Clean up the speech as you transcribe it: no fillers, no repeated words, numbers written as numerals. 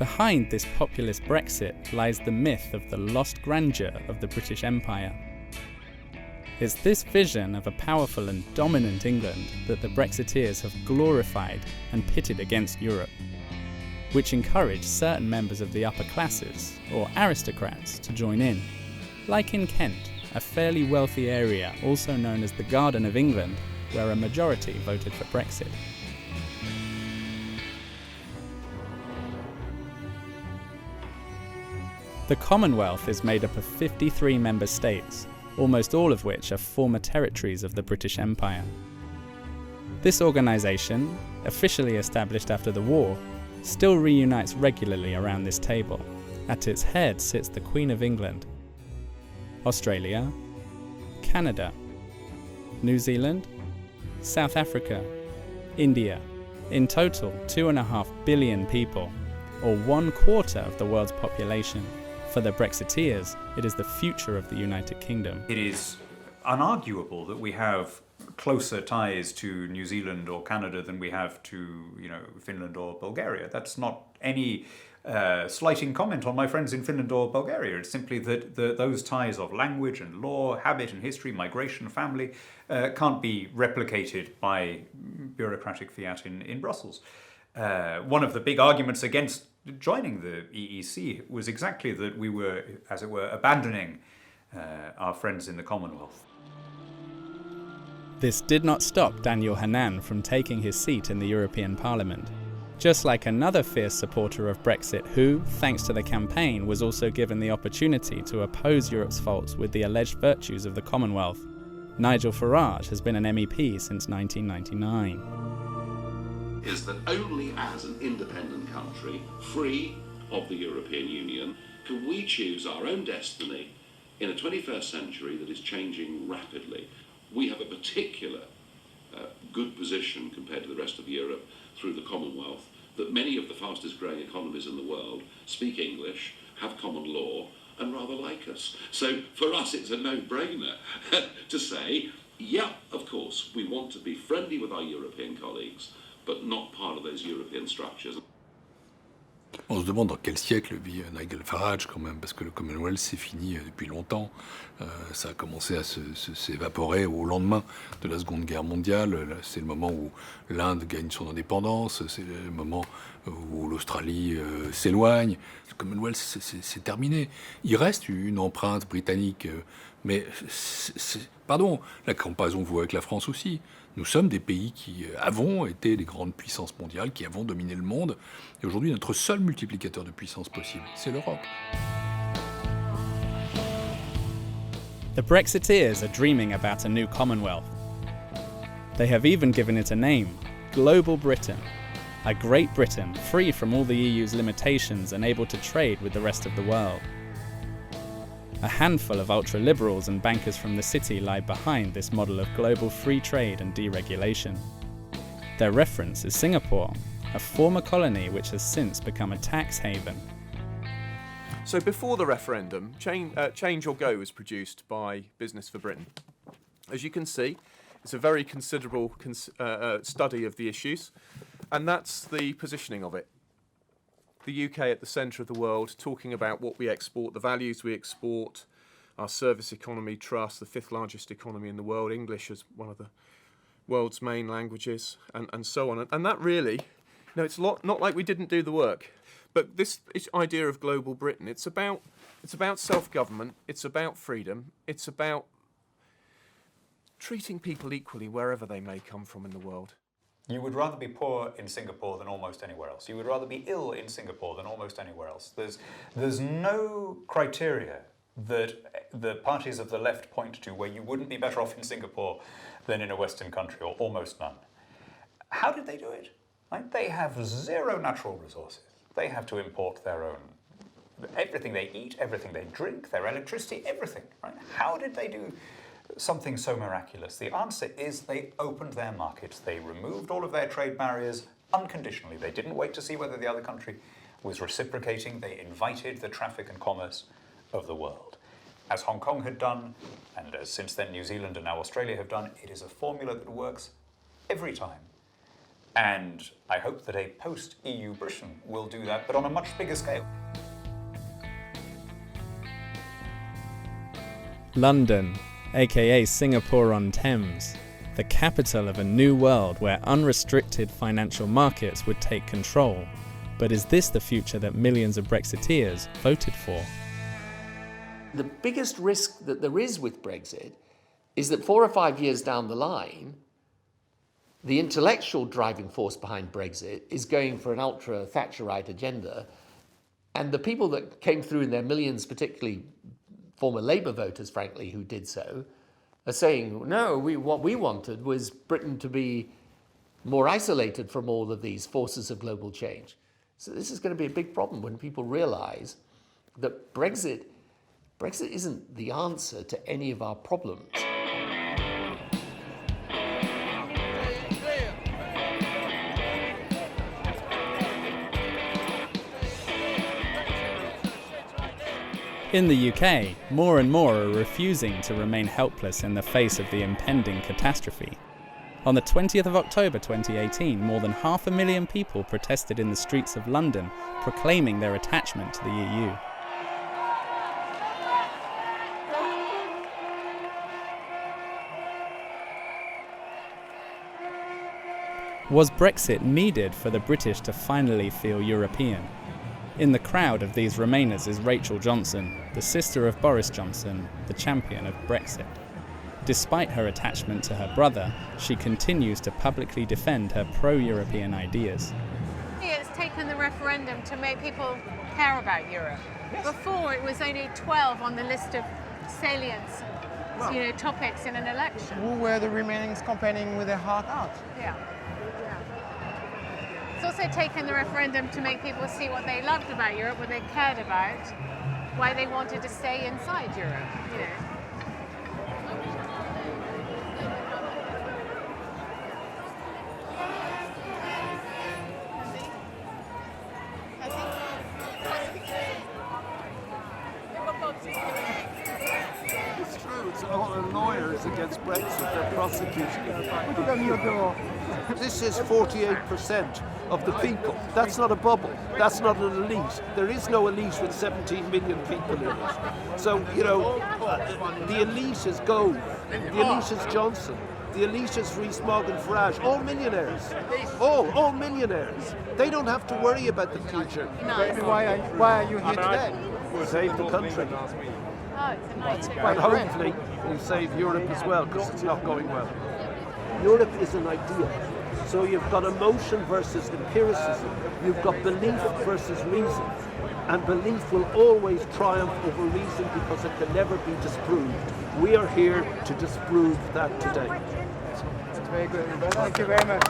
Behind this populist Brexit lies the myth of the lost grandeur of the British Empire. It's this vision of a powerful and dominant England that the Brexiteers have glorified and pitted against Europe, which encouraged certain members of the upper classes, or aristocrats, to join in. Like in Kent, a fairly wealthy area also known as the Garden of England, where a majority voted for Brexit. The Commonwealth is made up of 53 member states, almost all of which are former territories of the British Empire. This organisation, officially established after the war, still reunites regularly around this table. At its head sits the Queen of England. Australia, Canada, New Zealand, South Africa, India. In total, 2.5 billion people, or 1/4 of the world's population. For the Brexiteers, it is the future of the United Kingdom. It is unarguable that we have closer ties to New Zealand or Canada than we have to, Finland or Bulgaria. That's not any slighting comment on my friends in Finland or Bulgaria. It's simply that those ties of language and law, habit and history, migration, family, can't be replicated by bureaucratic fiat in Brussels. One of the big arguments against joining the EEC was exactly that we were, as it were, abandoning our friends in the Commonwealth. This did not stop Daniel Hannan from taking his seat in the European Parliament. Just like another fierce supporter of Brexit who, thanks to the campaign, was also given the opportunity to oppose Europe's faults with the alleged virtues of the Commonwealth, Nigel Farage has been an MEP since 1999. Is that only as an independent country, free of the European Union, can we choose our own destiny in a 21st century that is changing rapidly. We have a particular good position compared to the rest of Europe through the Commonwealth, that many of the fastest growing economies in the world speak English, have common law, and rather like us. So for us it's a no-brainer to say, yeah, of course, we want to be friendly with our European colleagues, but not part of those European structures. On se demande dans quel siècle vit Nigel Farage quand même, parce que le Commonwealth c'est fini depuis longtemps. Ça a commencé à s'évaporer au lendemain de la Seconde Guerre mondiale. C'est le moment où l'Inde gagne son indépendance, c'est le moment où l'Australie s'éloigne. Le Commonwealth c'est terminé. Il reste une empreinte britannique, mais pardon, la comparaison vaut avec la France aussi. Nous sommes des pays qui avons été les grandes puissances mondiales, qui avons dominé le monde. Et aujourd'hui, notre seul multiplicateur de puissance possible, c'est l'Europe. The Brexiteers are dreaming about a new Commonwealth. They have even given it a name, Global Britain. A Great Britain free from all the EU's limitations and able to trade with the rest of the world. A handful of ultra-liberals and bankers from the city lie behind this model of global free trade and deregulation. Their reference is Singapore, a former colony which has since become a tax haven. So before the referendum, Change or Go was produced by Business for Britain. As you can see, it's a very considerable study of the issues, and that's the positioning of it. The UK at the centre of the world, talking about what we export, the values we export, our service economy trust, the 5th largest economy in the world, English as one of the world's main languages, and so on. And that really, it's not like we didn't do the work. But this idea of global Britain, it's about self-government, it's about freedom, it's about treating people equally wherever they may come from in the world. You would rather be poor in Singapore than almost anywhere else. You would rather be ill in Singapore than almost anywhere else. There's no criteria that the parties of the left point to where you wouldn't be better off in Singapore than in a Western country, or almost none. How did they do it? Right? They have zero natural resources. They have to import their own, everything they eat, everything they drink, their electricity, everything. Right? How did they do something so miraculous? The answer is they opened their markets. They removed all of their trade barriers unconditionally. They didn't wait to see whether the other country was reciprocating. They invited the traffic and commerce of the world. As Hong Kong had done, and as since then New Zealand and now Australia have done, it is a formula that works every time. And I hope that a post-EU Britain will do that, but on a much bigger scale. London, aka Singapore-on-Thames, the capital of a new world where unrestricted financial markets would take control. But is this the future that millions of Brexiteers voted for? The biggest risk that there is with Brexit is that 4 or 5 years down the line, the intellectual driving force behind Brexit is going for an ultra-Thatcherite agenda, and the people that came through in their millions, particularly former Labour voters, frankly, who did so, are saying, no, what we wanted was Britain to be more isolated from all of these forces of global change. So this is going to be a big problem when people realise that Brexit isn't the answer to any of our problems. In the UK, more and more are refusing to remain helpless in the face of the impending catastrophe. On the 20th of October 2018, more than 500,000 people protested in the streets of London, proclaiming their attachment to the EU. Was Brexit needed for the British to finally feel European? In the crowd of these Remainers is Rachel Johnson, the sister of Boris Johnson, the champion of Brexit. Despite her attachment to her brother, she continues to publicly defend her pro-European ideas. It's taken the referendum to make people care about Europe. Before, it was only 12 on the list of salient topics in an election. Who were the Remainers campaigning with their heart out? Yeah. It's also taken the referendum to make people see what they loved about Europe, what they cared about, why they wanted to stay inside Europe, It's true, it's all the lawyers against Brexit, they're prosecuting it. This is 48% of the people. That's not a bubble. That's not an elite. There is no elite with 17 million people in it. So, the elite is Gove, the elite is Johnson, the elite is Rees-Mogg and Farage, all millionaires. All millionaires. They don't have to worry about the future. Maybe why are you here today? Save the country. Oh, it's a nice And hopefully you save Europe as well, because it's not going well. Europe is an idea. So you've got emotion versus empiricism. You've got belief versus reason. And belief will always triumph over reason because it can never be disproved. We are here to disprove that today. That's very good. Thank you very much.